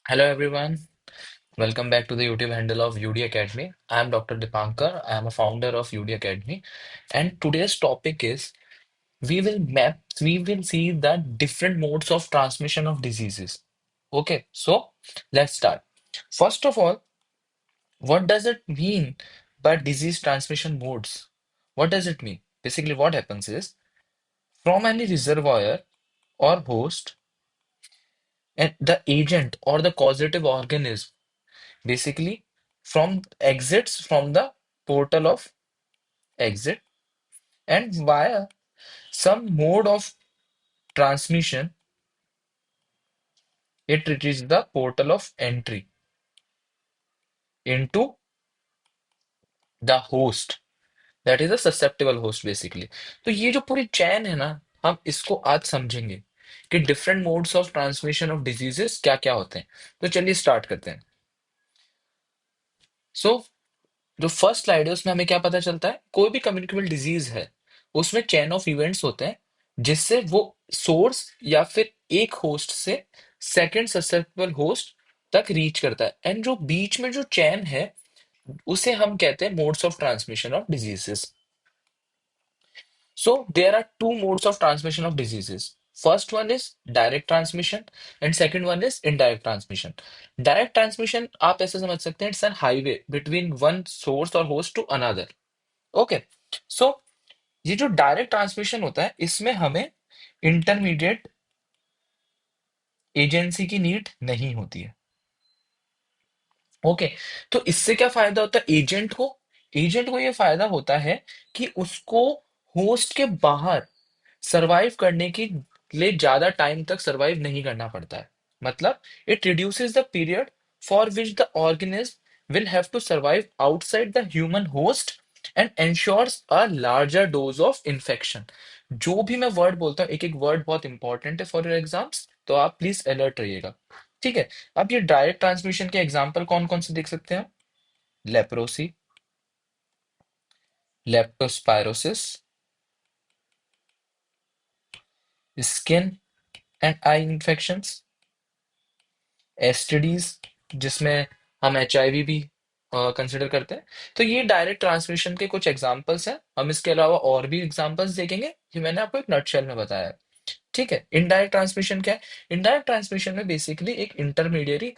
Hello everyone, welcome back to the YouTube handle of UD Academy. I am Dr. Dipankar. I am a founder of UD Academy, and today's topic is we will see the different modes of transmission of diseases. Okay, so let's start. First of all, what does it mean by disease transmission modes? What does it mean? Basically, what happens is from any reservoir or host, and the agent or the causative organism basically from exits from the portal of exit and via some mode of transmission it reaches the portal of entry into the host, that is a susceptible host basically. तो ये जो पूरी चैन है ना, हम इसको आज समझेंगे कि different modes of transmission of diseases क्या क्या होते हैं। तो चलिए स्टार्ट करते हैं। सो जो फर्स्ट स्लाइड है उसमें हमें क्या पता चलता है, कोई भी कम्युनिकेबल डिजीज है उसमें चेन ऑफ इवेंट्स होते हैं जिससे वो सोर्स या फिर एक होस्ट से सेकंड ससेप्टेबल होस्ट तक रीच करता है, एंड जो बीच में जो चैन है उसे हम कहते हैं modes of transmission of diseases. So there are two modes of transmission of diseases. First one is direct transmission and second one is indirect transmission. Direct transmission आप ऐसे समझ सकते हैं, it's an highway between one source और host to another. Okay, so ये जो direct transmission होता है इसमें हमें इंटरमीडिएट एजेंसी की नीड नहीं होती है। ओके, तो इससे क्या फायदा होता है एजेंट को ये फायदा होता है कि उसको होस्ट के बाहर सरवाइव करने के लिए ज्यादा टाइम तक सरवाइव नहीं करना पड़ता है। मतलब it reduces the period for which the organism will have to survive outside the human host and ensures a larger dose of infection. जो भी मैं वर्ड बोलता हूँ, एक एक वर्ड बहुत इंपॉर्टेंट है फॉर योर एग्जाम्स, तो आप प्लीज अलर्ट रहिएगा। ठीक है, अब ये डायरेक्ट ट्रांसमिशन के एग्जाम्पल कौन कौन से देख सकते हैं? Leprosy, leptospirosis, skin and I infections, STDs जिसमें हम एचआईवी भी कंसिडर करते हैं। तो ये डायरेक्ट ट्रांसमिशन के कुछ एग्जांपल्स हैं। हम इसके अलावा और भी एग्जांपल्स देखेंगे, ये मैंने आपको एक नटशेल में बताया है। ठीक है, इनडायरेक्ट ट्रांसमिशन क्या है? इनडायरेक्ट ट्रांसमिशन में बेसिकली एक इंटरमीडियरी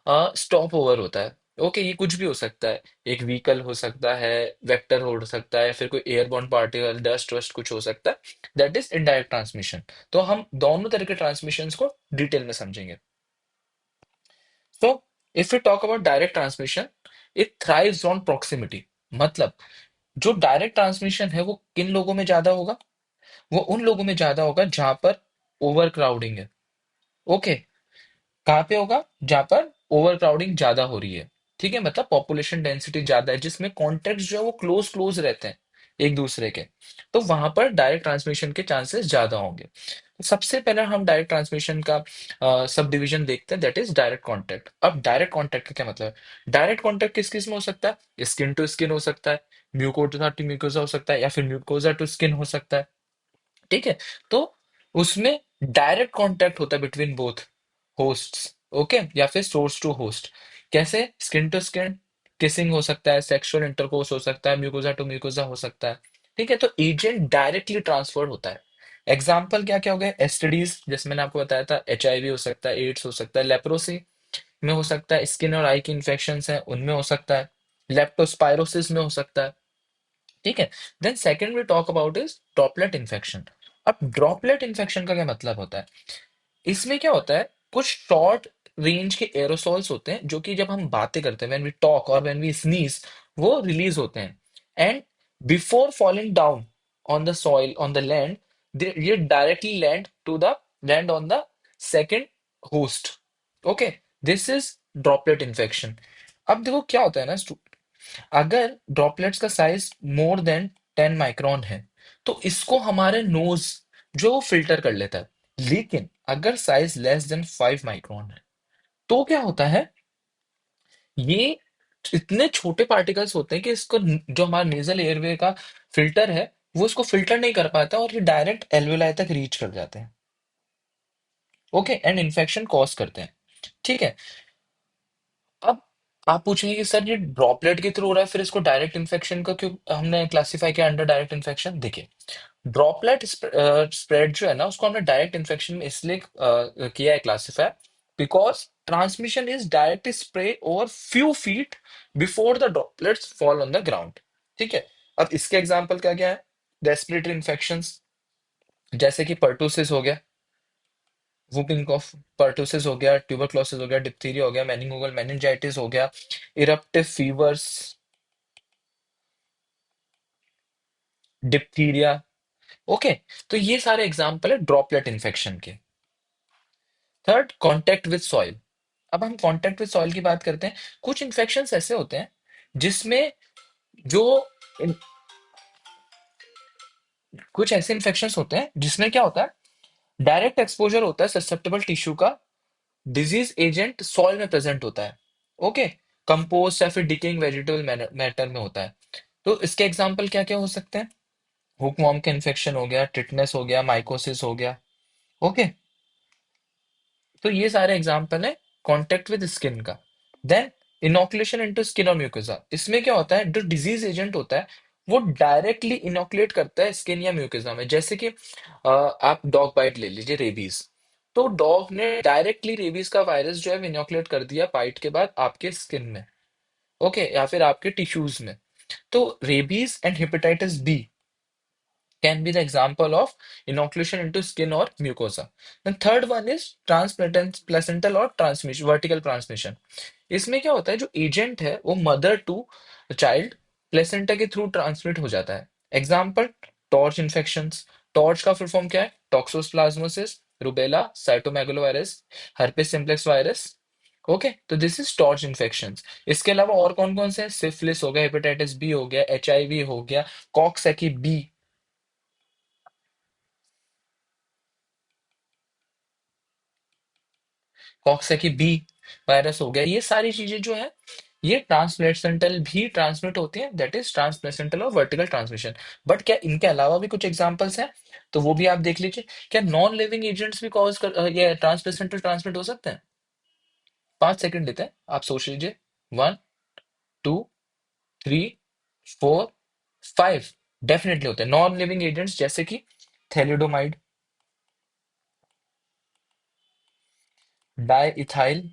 स्टॉप ओवर होता है। ओके, ये कुछ भी हो सकता है, एक व्हीकल हो सकता है, वेक्टर हो सकता है, फिर कोई एयरबॉर्न पार्टिकल, डस्ट वस्ट कुछ हो सकता है। That is indirect transmission. तो हम दोनों तरह के ट्रांसमिशन को डिटेल में समझेंगे। So, if we talk about direct transmission, it thrives on proximity। मतलब जो डायरेक्ट ट्रांसमिशन है वो किन लोगों में ज्यादा होगा? वो उन लोगों में ज्यादा होगा जहां पर ओवर क्राउडिंग है। ओके, कहाँ पे होगा? जहां पर ओवर क्राउडिंग ज्यादा हो रही है। ठीक है, मतलब पॉपुलेशन डेंसिटी ज्यादा है, जिसमें कॉन्टेक्ट जो है वो क्लोज क्लोज रहते हैं एक दूसरे के। तो वहां पर डायरेक्ट ट्रांसमिशन के चांसेस ज्यादा होंगे। तो सबसे पहले हम डायरेक्ट ट्रांसमिशन का सब डिवीजन देखते हैं, दैट इज डायरेक्ट कॉन्टैक्ट। अब डायरेक्ट कॉन्टैक्ट का क्या मतलब है? डायरेक्ट कॉन्टैक्ट किस किस में हो सकता है? स्किन टू स्किन हो सकता है, म्यूकोजा टू म्यूकोजा हो सकता है, या फिर म्यूकोजा टू स्किन हो सकता है। ठीक है, तो उसमें डायरेक्ट कॉन्टैक्ट होता है बिटवीन बोथ होस्ट्स। ओके, या फिर सोर्स टू होस्ट। कैसे? स्किन टू स्किन किसिंग हो सकता है, सेक्सुअल इंटरकोर्स हो सकता है, म्यूकोजा टू म्यूकोजा हो सकता है। ठीक है, तो एजेंट डायरेक्टली ट्रांसफर होता है। एग्जाम्पल क्या क्या हो गए? एसटीडीज, जैसे मैंने आपको बताया था, एचआईवी हो सकता है, एड्स हो सकता है, लेप्रोसी में हो सकता है, स्किन और आई की इन्फेक्शन है उनमें हो सकता है, लेप्टोस्पायरोसिस में हो सकता है। ठीक है, then second we talk about is droplet infection. अब ड्रॉपलेट इन्फेक्शन का क्या मतलब होता है? इसमें क्या होता है, कुछ शॉर्ट रेंज के एरोसॉल्स होते हैं जो कि जब हम बातें करते हैं, व्हेन वी टॉक और व्हेन वी स्नीज, वो रिलीज होते हैं। And before falling down on the soil on the land, ये directly land on the second host. Okay, this is droplet infection. अब देखो क्या होता है ना, अगर ड्रॉपलेट्स का साइज मोर देन 10 माइक्रोन है तो इसको हमारे नोज जो वो फिल्टर कर लेता है। लेकिन अगर साइज लेस देन 5 माइक्रोन है तो क्या होता है, ये इतने छोटे पार्टिकल्स होते हैं कि इसको जो हमारा नेजल एयरवे का फिल्टर है वो इसको फिल्टर नहीं कर पाता और ये डायरेक्ट एल्वेलाई तक रीच कर जाते हैं। ओके, एंड इन्फेक्शन कॉज करते हैं। ठीक है, अब आप पूछेंगे कि सर ये ड्रॉपलेट के थ्रू हो रहा है, फिर इसको डायरेक्ट इन्फेक्शन का क्यों हमने क्लासिफाई किया अंडर डायरेक्ट इन्फेक्शन? देखिए, ड्रॉपलेट स्प्रेड जो है ना, उसको हमने डायरेक्ट इन्फेक्शन में इसलिए किया है classify, because transmission is directly spray over few feet before the droplets fall on the ground. ठीक है। अब इसके एग्जांपल क्या क्या है? रेस्पिरेटरी इन्फेक्शंस, जैसे कि पर्टुसिस हो गया, वुपिंग कॉफ, पर्टुसिस हो गया, ट्यूबरक्लोसिस हो गया, डिप्थीरिया हो गया, मेनिंगोगल मेनिंजाइटिस हो गया, इरप्टिव फीवर्स, डिप्थीरिया। ओके। तो ये सारे एग्जांपल है ड्रॉपलेट इन्फेक्शन के। Third, contact with soil. अब हम कांटेक्ट विद सॉइल की बात करते हैं। कुछ इन्फेक्शंस ऐसे होते हैं जिसमें जो इन, कुछ ऐसे इन्फेक्शंस होते हैं जिसमें क्या होता है, डायरेक्ट एक्सपोजर होता है ससेप्टेबल टिश्यू का, डिजीज एजेंट सॉइल में प्रेजेंट होता है। ओके। कंपोस्ट या फिर डिकेइंग वेजिटेबल मैटर में होता है। तो इसके एग्जांपल क्या क्या हो सकते हैं? हुकवॉर्म का इन्फेक्शन हो गया, टिटनेस हो गया, माइकोसिस हो गया। ओके। तो ये सारे एग्जांपल है कांटेक्ट विद स्किन का। देन इनोकुलेशन इनटू स्किन और म्यूकोसा, इसमें क्या होता है, जो डिजीज एजेंट होता है वो डायरेक्टली इनोकुलेट करता है स्किन या म्यूकोसा में। जैसे कि आप डॉग बाइट ले लीजिए, रेबीज। तो डॉग ने डायरेक्टली रेबीज का वायरस जो है इनोकुलेट कर दिया बाइट के बाद आपके स्किन में। ओके, या फिर आपके टिश्यूज में। तो rabies and hepatitis B can be the example of inoculation into skin or mucosa. Then third one is transplacental or transmission, vertical transmission. इसमें क्या होता है, जो एजेंट है वो मदर टू चाइल्ड प्लेसेंटा के थ्रू ट्रांसमिट हो जाता है। Example, torch infections. टॉर्च का फुल फॉर्म क्या है? Toxoplasmosis, rubella, cytomegalovirus, herpes simplex virus. Okay, तो दिस इज टॉर्च इन्फेक्शंस। इसके अलावा और कौन कौन से हैं? सिफिलिस हो गया, हेपेटाइटिस बी हो गया, एचआईवी हो गया, Coxsackie B, Coxsackie B virus हो गया। ये सारी चीजें जो है ये ट्रांसप्लेसेंटल भी ट्रांसमिट होती हैं, दैट इज ट्रांसप्लेसेंटल और वर्टिकल ट्रांसमिशन। बट क्या इनके अलावा भी कुछ एग्जांपल्स हैं? तो वो भी आप देख लीजिए। क्या नॉन लिविंग एजेंट्स भी कॉज कर ये ट्रांसप्लेसेंटल ट्रांसमिट हो सकते हैं? 5 सेकंड लेते हैं, आप सोच लीजिए। 1, 2, 3, 4, 5। डेफिनेटली होते हैं नॉन लिविंग एजेंट्स, जैसे कि थैलिडोमाइड, डाइइथाइल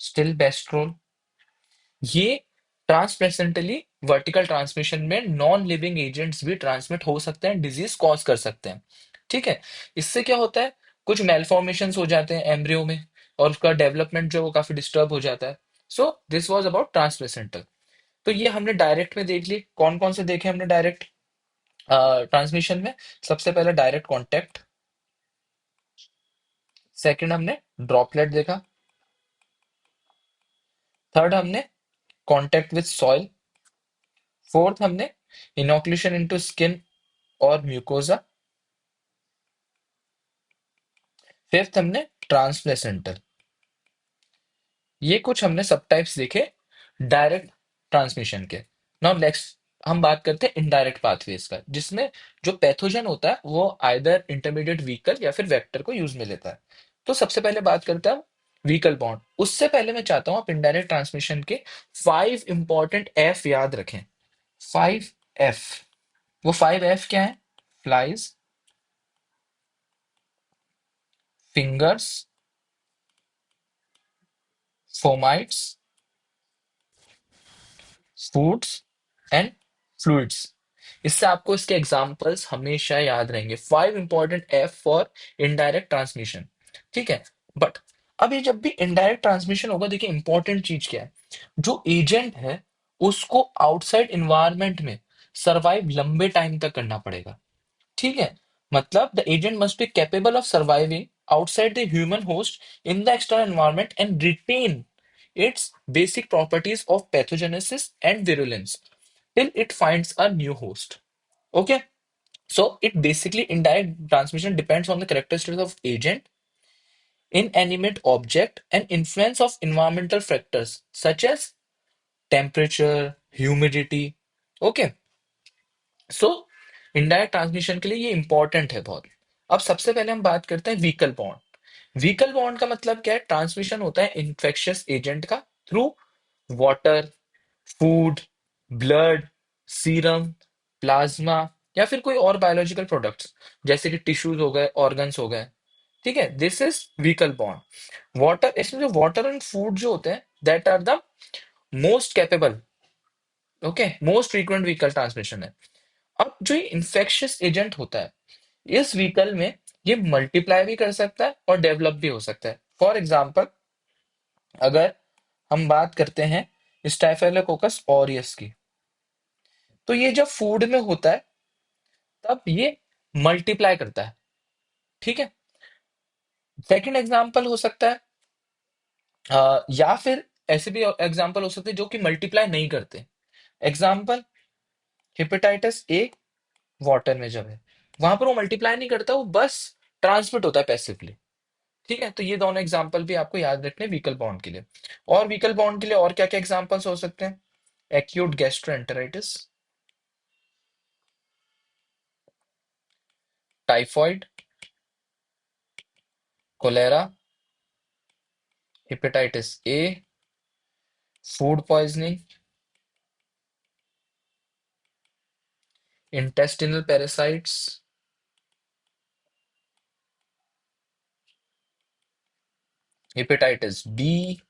स्टिलबेस्ट्रोल। ये ट्रांसप्लेसेंटली वर्टिकल ट्रांसमिशन में नॉन लिविंग एजेंट्स भी ट्रांसमिट हो सकते हैं, डिजीज कॉज कर सकते हैं। ठीक है। इससे क्या होता है, कुछ मेलफॉर्मेशंस हो जाते हैं एम्ब्रियो में, और उसका डेवलपमेंट जो है वो काफी डिस्टर्ब हो जाता है। So this was about ट्रांसप्लेसेंटल। तो ये हमने डायरेक्ट में देख ली। कौन कौन से देखे हमने डायरेक्ट ट्रांसमिशन में? सबसे पहले डायरेक्ट कॉन्टेक्ट, सेकंड हमने ड्रॉपलेट देखा, थर्ड हमने कॉन्टेक्ट विद सॉइल, फोर्थ हमने इनोकुलेशन इनटू स्किन और म्यूकोजा, फिफ्थ हमने ट्रांसप्लेसेंटल। ये कुछ हमने सब टाइप्स देखे डायरेक्ट ट्रांसमिशन के। नाउ नेक्स्ट हम बात करते हैं इनडायरेक्ट पाथवेज का, जिसमें जो पैथोजन होता है वो आइदर इंटरमीडिएट व्हीकल या फिर वेक्टर को यूज में लेता है। तो सबसे पहले बात करते हैं व्हीकल बॉन्ड। उससे पहले मैं चाहता हूं आप इनडायरेक्ट ट्रांसमिशन के 5 इंपॉर्टेंट एफ याद रखें। 5 एफ। वो 5 एफ क्या है? Flies, fingers, fomites, foods and fluids. इससे आपको इसके एग्जाम्पल्स हमेशा याद रहेंगे। 5 important F for indirect transmission. ठीक है। बट अब ये जब भी इनडायरेक्ट ट्रांसमिशन होगा, देखिए इंपॉर्टेंट चीज क्या है, जो एजेंट है उसको आउटसाइड इन्वायरमेंट में सरवाइव लंबे टाइम तक करना पड़ेगा। ठीक है। मतलब the agent must be capable of surviving outside the human host in the external environment and retain its basic properties of pathogenesis and virulence till it finds a new host. Okay, so it basically indirect transmission depends on the characteristics of agent, inanimate object, and influence of environmental factors such as temperature, humidity. Okay, so indirect transmission के लिए ये important है बहुत। अब सबसे पहले हम बात करते हैं व्हीकल बॉन्ड। व्हीकल बॉन्ड का मतलब क्या है? ट्रांसमिशन होता है इन्फेक्शियस एजेंट का through water, food, blood, serum, plasma या फिर कोई और बायोलॉजिकल प्रोडक्ट्स जैसे कि टिश्यूज हो गए, ऑर्गन्स हो गए। ठीक है, दिस इज व्हीकल बॉन्ड। वाटर, इसमें जो वाटर एंड फूड जो होते हैं that are the most capable, okay, most frequent vehicle transmission है। अब जो ये इन्फेक्शियस एजेंट होता है इस व्हीकल में, ये मल्टीप्लाई भी कर सकता है और डेवलप भी हो सकता है। फॉर एग्जाम्पल, अगर हम बात करते हैं स्टाफिलोकोकस ऑरियस की, तो ये जब फूड में होता है तब ये मल्टीप्लाई करता है। ठीक है। सेकंड एग्जाम्पल हो सकता है या फिर ऐसे भी एग्जाम्पल हो सकते हैं जो कि मल्टीप्लाई नहीं करते। एग्जाम्पल, हेपेटाइटिस ए वाटर में जब है, वहां पर वो मल्टीप्लाई नहीं करता, वो बस ट्रांसमिट होता है पैसिवली। ठीक है, तो ये दोनों एग्जाम्पल भी आपको याद रखने व्हीकल बॉन्ड के लिए। और व्हीकल बॉन्ड के लिए और क्या क्या एग्जाम्पल्स हो सकते हैं? Acute gastroenteritis, typhoid, cholera, hepatitis A, food poisoning, intestinal parasites, hepatitis B,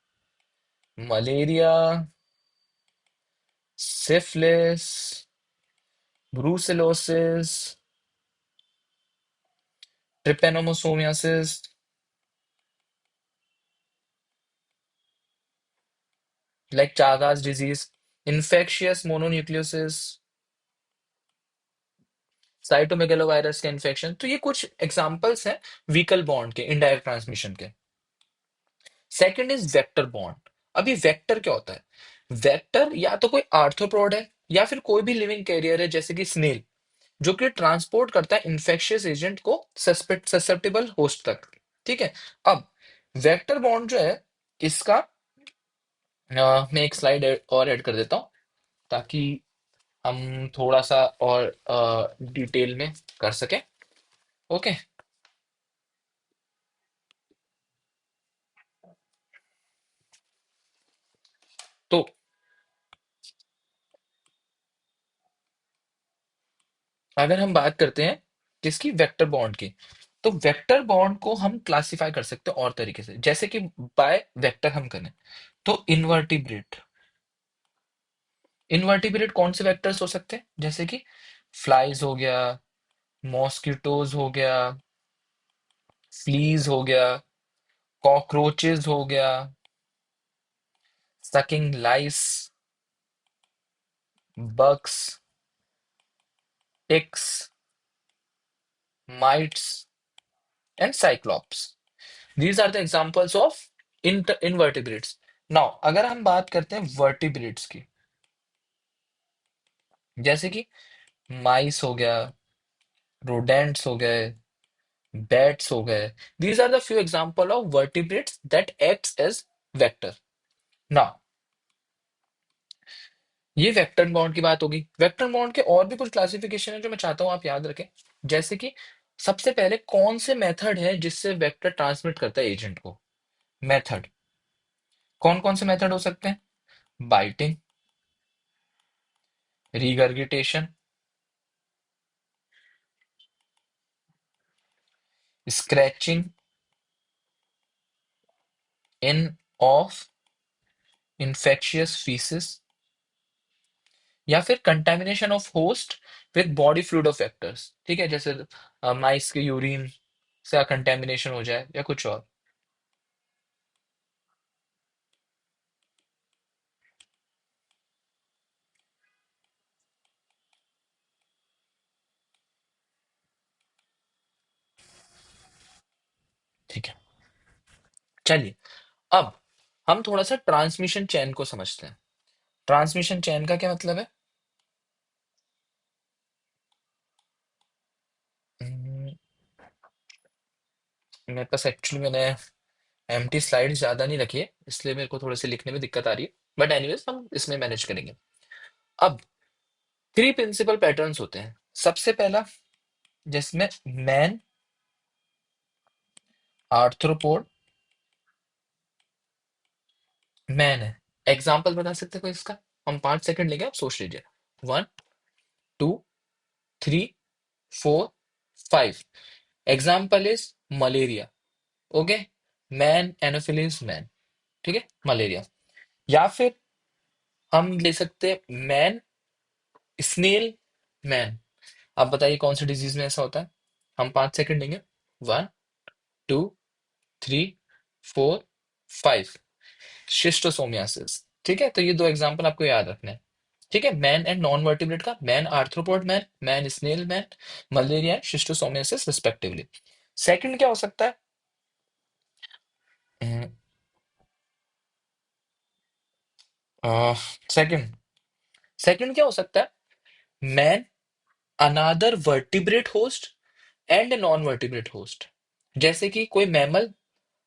malaria, syphilis, brucellosis, trypanosomiasis, like Chagas disease, infectious mononucleosis, cytomegalovirus का इन्फेक्शन। तो ये कुछ एग्जांपल्स हैं व्हीकल बॉन्ड के, इनडायरेक्ट ट्रांसमिशन के। सेकंड इज वेक्टर बॉन्ड। अब ये वेक्टर क्या होता है? वेक्टर या तो कोई आर्थ्रोपोड है या फिर कोई भी लिविंग कैरियर है जैसे कि स्नेल, जो कि ट्रांसपोर्ट करता है इन्फेक्शियस एजेंट को ससेप्टेबल होस्ट तक। ठीक है। अब वेक्टर बॉन्ड जो है इसका मैं एक स्लाइड और ऐड कर देता हूं ताकि हम थोड़ा सा और डिटेल में कर सके। ओके। तो अगर हम बात करते हैं किसकी, वेक्टर बॉन्ड की, तो वेक्टर बॉन्ड को हम क्लासिफाई कर सकते हैं और तरीके से, जैसे कि बाय वेक्टर हम करें तो इनवर्टिब्रेट। इनवर्टिब्रेट कौन से वेक्टर्स हो सकते हैं? जैसे कि फ्लाइज हो गया, मॉस्किटोज हो गया, फ्लीज हो गया, कॉकरोचेस हो गया, sucking lice, bugs, ticks, mites and cyclops. These are the examples of invertebrates. Now, अगर हम बात करते हैं वर्टिब्रेट्स की, जैसे कि माइस हो गया, रोडेंट्स हो गए, बैट्स हो गए, these are the few example of vertebrates that acts as vector. Now, ये वेक्टर बॉन्ड की बात होगी। वेक्टर बॉन्ड के और भी कुछ क्लासिफिकेशन है जो मैं चाहता हूं आप याद रखें। जैसे कि सबसे पहले कौन से मेथड है जिससे वेक्टर ट्रांसमिट करता है एजेंट को? मेथड, कौन कौन से मेथड हो सकते हैं? Biting, regurgitation, scratching in of infectious faeces, या फिर contamination of host with body fluid of vectors. ठीक है, जैसे माइस के यूरिन से कंटेमिनेशन हो जाए या कुछ और। ठीक है, चलिए अब हम थोड़ा सा ट्रांसमिशन चेन को समझते हैं। ट्रांसमिशन चेन का क्या मतलब है? हम्म, मेरे पास एक्चुअली मैंने एम्प्टी स्लाइड ज्यादा नहीं रखी है, इसलिए मेरे को थोड़े से लिखने में दिक्कत आ रही है, बट एनीवेज हम इसमें मैनेज करेंगे। अब थ्री प्रिंसिपल पैटर्न्स होते हैं। सबसे पहला जिसमें मैन आर्थ्रोपोड मैन है। एग्जाम्पल बता सकते हो कोई इसका? हम 5 सेकंड लेंगे, आप सोच लीजिए। 1, 2, 3, 4, 5। Example is malaria. Okay, man Anopheles man. ठीक है, मलेरिया। या फिर हम ले सकते हैं मैन स्नेल मैन। आप बताइए कौन सी डिजीज में ऐसा होता है? हम 5 सेकंड लेंगे। 1, 2, 3, 4, 5। शिस्टोसोमियासिस। ठीक है, तो ये दो एग्जांपल आपको याद रखने हैं। ठीक है, मैन एंड नॉन वर्टिब्रेट का, man arthropod man, man snail man, malaria and schistosomiasis respectively. Second क्या हो सकता है? सेकंड सेकंड क्या हो सकता है? Man, another vertebrate host and non vertebrate host. जैसे कि कोई मैमल,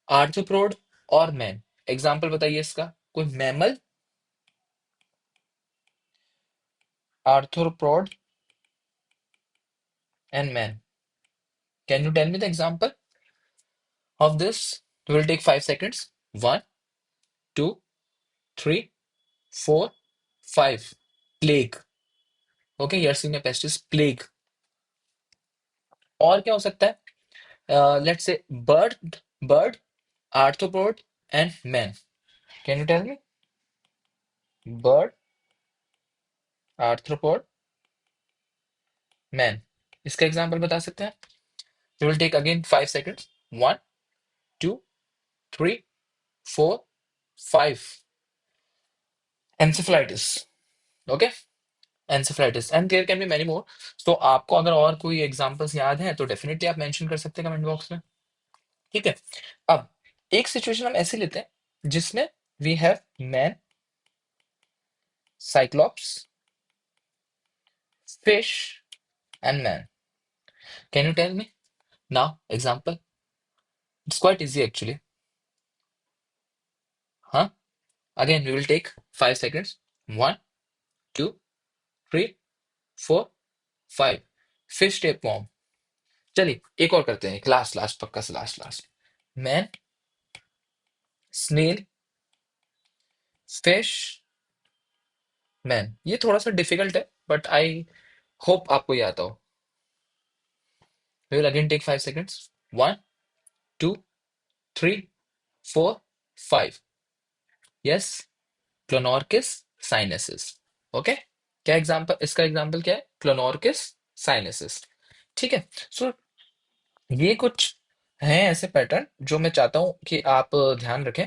आर्थ्रोपोड और मैन। एग्जाम्पल बताइए इसका। कोई mammal, arthropod and man. Can you tell me the example of this? Will take 5 seconds. 1, 2, 3, 4, 5। Plague. Okay, Yersinia pestis, plague. और क्या हो सकता है? Let's say bird, bird, arthropod and man. Can you tell me? Bird, arthropod, man. इसका example बता सकते हैं? You will take again 5 seconds. 1, 2, 3, 4, 5। Encephalitis. Okay, encephalitis and there can be many more. तो आपको अगर और कोई एग्जांपल्स याद हैं तो डेफिनेटली आप मेंशन कर सकते हैं कमेंट बॉक्स में। ठीक है, अब एक सिचुएशन हम ऐसे लेते हैं जिसमें we have man, cyclops, fish and man. Can you tell me now example? It's quite easy actually. हाँ, again we will take 5 seconds. 1, 2, 3, 4, 5। Fish tapeworm. चलिए एक और करते हैं, एक लास्ट लास्ट, पक्का से last last. Man, snail, fish, man. ये थोड़ा सा डिफिकल्ट है बट आई होप आपको ये आता हो। We will again take 5 seconds. 1, 2, 3, 4, 5। Yes, Clonorchis sinensis. Okay, क्या एग्जांपल, इसका एग्जांपल क्या है? Clonorchis sinensis. ठीक है, सो ये कुछ हैं ऐसे पैटर्न जो मैं चाहता हूं कि आप ध्यान रखें।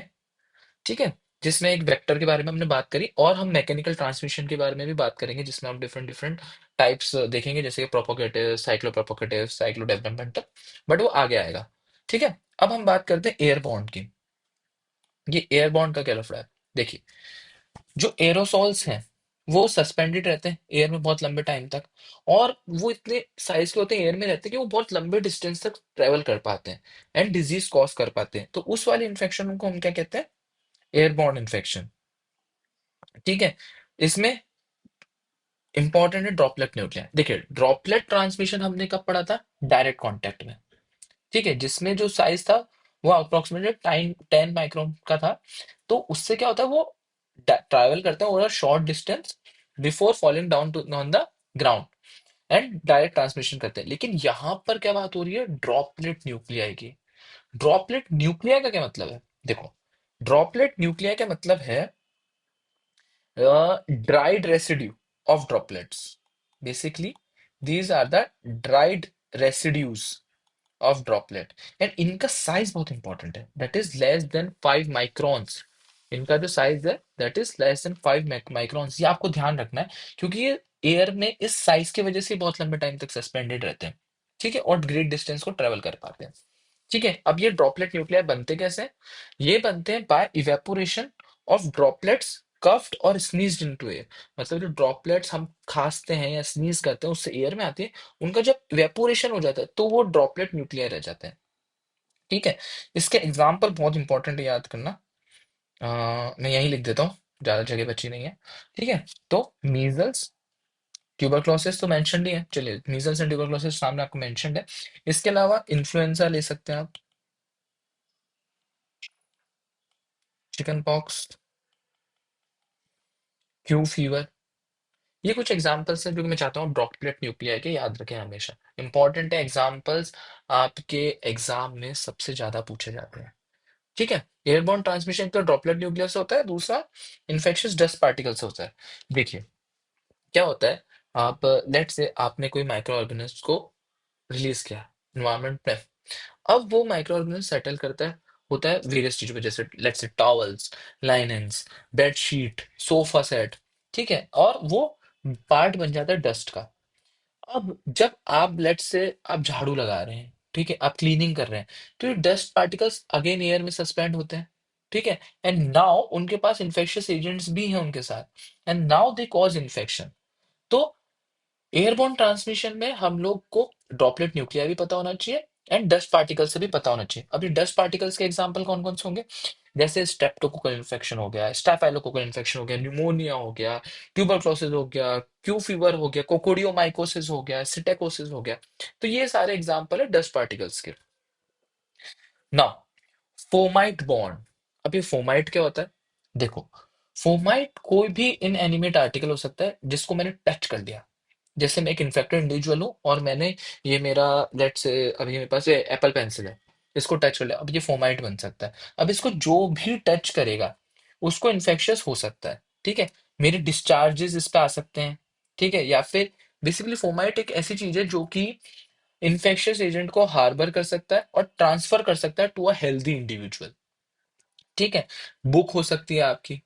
ठीक है, जिसमें एक वेक्टर के बारे में हमने बात करी और हम मैकेनिकल ट्रांसमिशन के बारे में भी बात करेंगे, जिसमें हम डिफरेंट डिफरेंट टाइप्स देखेंगे, जैसे प्रोपोगेटिव, साइक्लो प्रोपोगेटिव, साइक्लो डेवलपमेंटल। बट वो आगे आएगा। ठीक है, अब हम बात करते हैं एयरबॉर्न की। ये एयरबॉर्न का क्या लफड़ा है? देखिए, जो एरोसॉल्स हैं वो सस्पेंडेड रहते हैं एयर में बहुत लंबे टाइम तक, और वो इतने साइज के होते हैं, एयर में रहते हैं, कि वो बहुत लंबे डिस्टेंस तक ट्रेवल कर पाते हैं एंड डिजीज कॉज कर पाते हैं। तो उस वाले इन्फेक्शन को हम क्या कहते हैं? Airborne infection. ठीक है, इसमें इंपॉर्टेंट है ड्रॉपलेट न्यूक्लिया। देखिए, ड्रॉपलेट ट्रांसमिशन हमने कब पढ़ा था? डायरेक्ट कांटेक्ट में। ठीक है, जिसमें जो साइज था वो अप्रोक्सीमेटली 10 माइक्रोन का था। तो उससे क्या होता है, वो ट्रैवल करते हैं over short distance before falling down to on the ground and direct transmission करते हैं। लेकिन यहां पर क्या बात हो रही है? ड्रॉपलेट न्यूक्लियाई की। ड्रॉपलेट न्यूक्लियाई का क्या मतलब है? देखो, ड्रॉपलेट न्यूक्लियाई का मतलब है dried residue of droplets. Basically, these are the dried residues of droplet, and इनका साइज बहुत इंपॉर्टेंट है, that is less than 5 microns. इनका जो साइज है that is less than 5 microns. ये आपको ध्यान रखना है, क्योंकि ये एयर में इस साइज की वजह से बहुत लंबे टाइम तक सस्पेंडेड रहते हैं। ठीक है, और ग्रेट डिस्टेंस को ट्रेवल कर पाते हैं। ठीक है, अब ये ड्रॉपलेट न्यूक्लियाई बनते कैसे हैं? ये बनते हैं by evaporation of droplets coughed और स्नीज्ड इनटू एयर। मतलब जो ड्रॉपलेट्स हम खांसते हैं या स्नीज करते हैं उससे एयर में आती है, उनका जब इवेपोरेशन हो जाता है तो वो ड्रॉपलेट न्यूक्लियाई रह जाते हैं। ठीक है, इसके एग्जाम्पल बहुत इंपॉर्टेंट है, याद करना। मैं यहीं लिख देता हूँ, ज्यादा जगह बची नहीं है। ठीक है, तो मीजल्स, ट्यूबरक्लोसिस तो मेंशन ही है, चलिए मीजल्स एंड ट्यूबरक्लोसिस सामने आपको मेंशन है। इसके अलावा इन्फ्लुएंजा ले सकते हैं आप। चिकन पॉक्स, क्यू फीवर, ये कुछ एग्जांपल्स हैं जो कि मैं चाहता हूँ ड्रॉपलेट न्यूक्लियाई के याद रखें हमेशा। इंपॉर्टेंट है एग्जांपल्स, आपके एग्जाम में सबसे ज्यादा पूछे जाते हैं। ठीक है। एयरबॉर्न ट्रांसमिशन का ड्रॉपलेट न्यूक्लियर से होता है, दूसरा इन्फेक्शियस डस्ट पार्टिकल से होता है। देखिए क्या होता है, आप लेट से आपने कोई माइक्रो ऑर्गेनिज्म को रिलीज किया इन्वायरमेंट में, अब वो माइक्रो ऑर्गेनिज्म सेटल करता है, होता है वेरियस चीजों पे, जैसे लेट से towels, linens, bedsheet, sofa set. ठीक है, और वो पार्ट बन जाता है डस्ट का। अब जब आप लेट से आप झाड़ू लगा रहे हैं, ठीक है, आप क्लीनिंग कर रहे हैं, तो ये डस्ट पार्टिकल्स अगेन एयर में सस्पेंड होते हैं। ठीक है, एंड नाउ उनके पास इन्फेक्शियस एजेंट्स भी हैं उनके साथ, and now they cause infection. तो एयरबोर्न ट्रांसमिशन में हम लोग को ड्रॉपलेट न्यूक्लिया भी पता होना चाहिए एंड डस्ट पार्टिकल्स से भी पता होना चाहिए। अभी डस्ट पार्टिकल्स के एग्जांपल कौन कौन से होंगे, जैसे स्ट्रेप्टोकोकल इन्फेक्शन हो गया, स्टाफाइलोकोकल इन्फेक्शन हो गया, न्यूमोनिया हो गया, ट्यूबरक्लोसिस हो गया, क्यू फीवर हो गया, कोकोडियोमाइकोसिस हो गया, सिटेकोसिस हो गया। तो ये सारे एग्जांपल है डस्ट पार्टिकल्स के। Now fomite bond. अब ये फोमाइट क्या होता है, देखो, फोमाइट कोई भी इनएनिमेट आर्टिकल हो सकता है जिसको मैंने टच कर दिया। जैसे मैं एक इन्फेक्टेड इंडिविजुअल हूँ और मैंने, ये मेरा लेट से अभी मेरे पास ये एप्पल पेंसिल है, इसको टच कर लिया, अब ये फोमाइट बन सकता है। अब इसको जो भी टच करेगा उसको इन्फेक्शियस हो सकता है। ठीक है, मेरे डिस्चार्जेस इस पे आ सकते हैं। ठीक है, या फिर बेसिकली फोमाइट एक ऐसी चीज है जो कि इन्फेक्शियस एजेंट को हार्बर कर सकता है और ट्रांसफर कर सकता है टू अ हेल्दी इंडिविजुअल। ठीक है, बुक हो सकती है आपकी,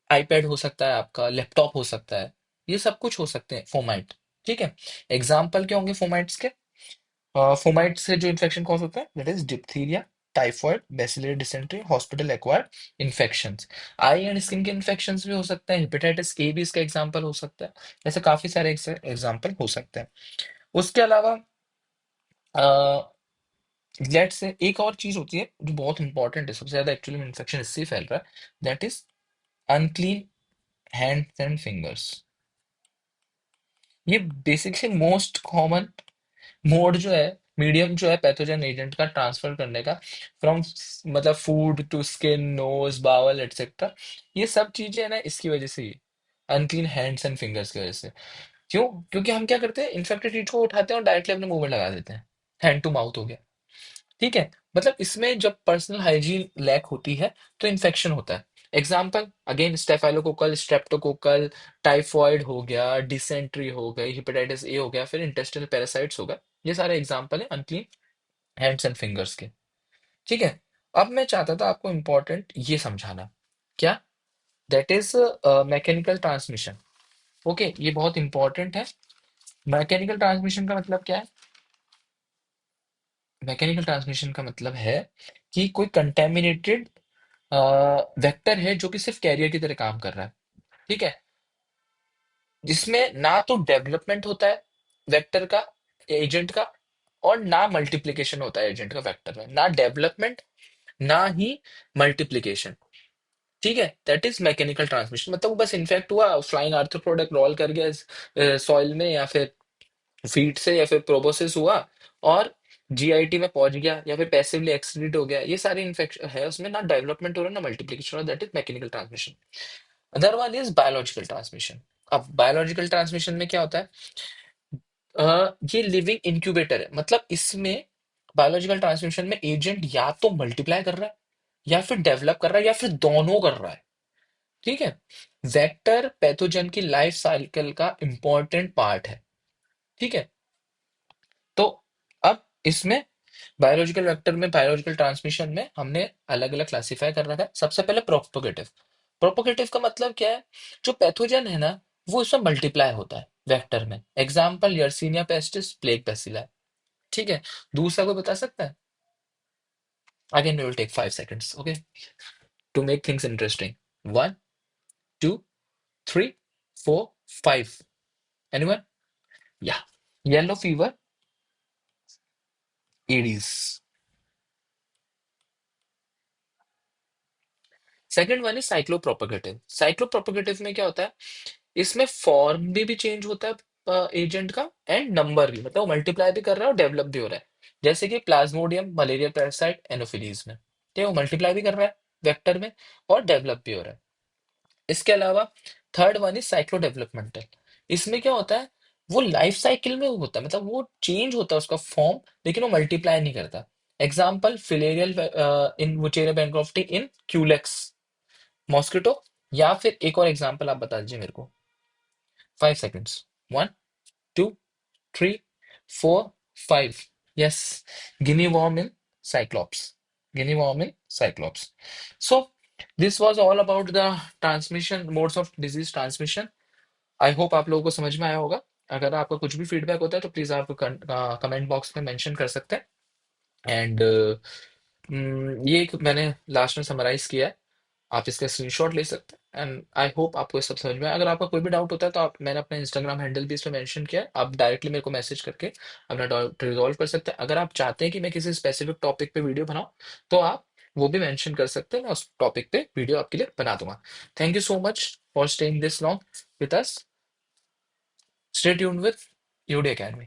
आईपैड हो सकता है आपका, लैपटॉप हो सकता है, ये सब कुछ हो सकते हैं फोमाइट। ठीक है, एग्जाम्पल क्या होंगे फोमाइट्स के, फोमाइट से जो इन्फेक्शन कॉज होता है that is diphtheria, typhoid, bacillary dysentery, hospital acquired infections. Eye and skin के इन्फेक्शंस भी हो सकते हैं, हेपेटाइटिस ए भी इसका एग्जाम्पल हो सकता है। ऐसे काफी सारे एग्जाम्पल हो सकते हैं। उसके अलावा लेट से एक और चीज होती है जो बहुत इंपॉर्टेंट है, सबसे ज्यादा एक्चुअली इन्फेक्शन इससे ही फैल रहा है, that is unclean hands and fingers. ये बेसिकली मोस्ट कॉमन मोड जो है, मीडियम जो है पैथोजन एजेंट का ट्रांसफर करने का, फ्रॉम मतलब food to skin, nose, bowel etcetera. ये सब चीजें है ना इसकी वजह से ही, अनक्लीन हैंड्स एंड फिंगर्स की वजह से। क्यों? क्योंकि हम क्या करते हैं, इन्फेक्टेड चीज को उठाते हैं और डायरेक्टली अपने मुंह में लगा देते हैं। हैंड टू माउथ हो गया। ठीक है, मतलब इसमें जब पर्सनल हाइजीन लैक होती है तो इन्फेक्शन होता है। Example again staphylococcal, streptococcal, typhoid हो गया, डिसेंट्री हो गई, हेपेटाइटिस ए हो गया, फिर इंटेस्टिनल पैरासाइट्स हो गया। ये सारे एग्जाम्पल है अनक्लीन हैंड्स एंड फिंगर्स के। ठीक है, अब मैं चाहता था आपको इंपॉर्टेंट ये समझाना, क्या, that is mechanical transmission. Okay, ये बहुत इंपॉर्टेंट है। मैकेनिकल ट्रांसमिशन का मतलब क्या है, मैकेनिकल ट्रांसमिशन का मतलब है कि कोई कंटेमिनेटेड वेक्टर है जो कि सिर्फ कैरियर की तरह काम कर रहा है। ठीक है, जिसमें ना तो डेवलपमेंट होता है वेक्टर का, एजेंट का, और ना मल्टीप्लिकेशन होता है एजेंट का वेक्टर में, ना डेवलपमेंट ना ही मल्टीप्लिकेशन। ठीक है, दैट इज मैकेनिकल ट्रांसमिशन। मतलब वो बस इन्फेक्ट हुआ, फ्लाइंग आर्थ्रोपोडा क्रॉल कर गया सॉइल में, या फिर फीट से, या फिर प्रोबोसिस हुआ और जीआईटी में पहुंच गया, या फिर पैसिवली एक्सक्रीट हो गया। ये सारी इन्फेक्शन है, उसमें ना डेवलपमेंट हो रहा है ना मल्टीप्लिकेशन हो रहा है, that is mechanical transmission. Other one is biological transmission. अब बायोलॉजिकल ट्रांसमिशन में क्या होता है, ये लिविंग इंक्यूबेटर है, मतलब इसमें बायोलॉजिकल ट्रांसमिशन में एजेंट या तो मल्टीप्लाई कर रहा है, या फिर डेवलप कर रहा है, या फिर दोनों कर रहा है। ठीक है, वेक्टर पैथोजन की लाइफ साइकिल का इंपॉर्टेंट पार्ट है। ठीक है, तो अब इसमें बायोलॉजिकल वेक्टर में, बायोलॉजिकल ट्रांसमिशन में हमने अलग अलग क्लासिफाई कर रखा है। सबसे पहले प्रोपोगेटिव। प्रोपोगेटिव का मतलब क्या है, जो पैथोजन है ना वो इसमें मल्टीप्लाई होता है वेक्टर में। Example Yersinia pestis, plague bacilli. ठीक है, दूसरा कोई बता सकता है? Again we will take 5 seconds, okay, to make things interesting. 1, 2, 3, 4, 5। Anyone? या, yellow fever, Aedes. Second one is cyclopropagative. Cyclopropagative में क्या होता है, इसमें फॉर्म भी चेंज होता है एजेंट का, एंड नंबर भी, मतलब वो मल्टीप्लाई भी कर रहा है और डेवलप भी हो रहा है। जैसे कि प्लाज्मोडियम मलेरिया पैरासाइट एनोफिलीज में, ठीक है, वो मल्टीप्लाई भी कर रहा है वेक्टर में, और डेवलप भी हो रहा है। इसके अलावा third one is cyclo developmental. इसमें क्या होता है, वो लाइफ साइकिल में होता है, मतलब वो चेंज होता है उसका फॉर्म, लेकिन वो मल्टीप्लाई नहीं करता। एग्जाम्पल फिलेरियल इन वुचेरिया बैंक्रॉफ्टी इन क्यूलेक्स मॉस्किटो। या फिर एक और एग्जाम्पल आप बता दीजिए मेरे को। 5 seconds. 1, 2, 3, 4, 5। Yes, guinea worm in cyclops. Guinea worm in cyclops. So this was all about the transmission modes of disease transmission. I hope आप लोगों को समझ में आया होगा। अगर आपका कुछ भी फीडबैक होता है तो प्लीज आप कमेंट बॉक्स में मेंशन कर सकते हैं। एंड ये एक मैंने लास्ट में समराइज किया है, आप इसका स्क्रीनशॉट ले सकते हैं। एंड आई होप आपको ये सब समझ में आया। अगर आपका कोई भी डाउट होता है तो आप, मैंने अपना इंस्टाग्राम हैंडल भी इसमें मेंशन किया है, आप डायरेक्टली मेरे को मैसेज करके अपना डाउट रिजॉल्व कर सकते हैं। अगर आप चाहते हैं कि मैं किसी स्पेसिफिक टॉपिक पे वीडियो बनाऊं तो आप वो भी मेंशन कर सकते हैं, मैं उस टॉपिक पे वीडियो आपके लिए बना दूंगा। Thank you so much for staying this long with us. Stay tuned with UD academy.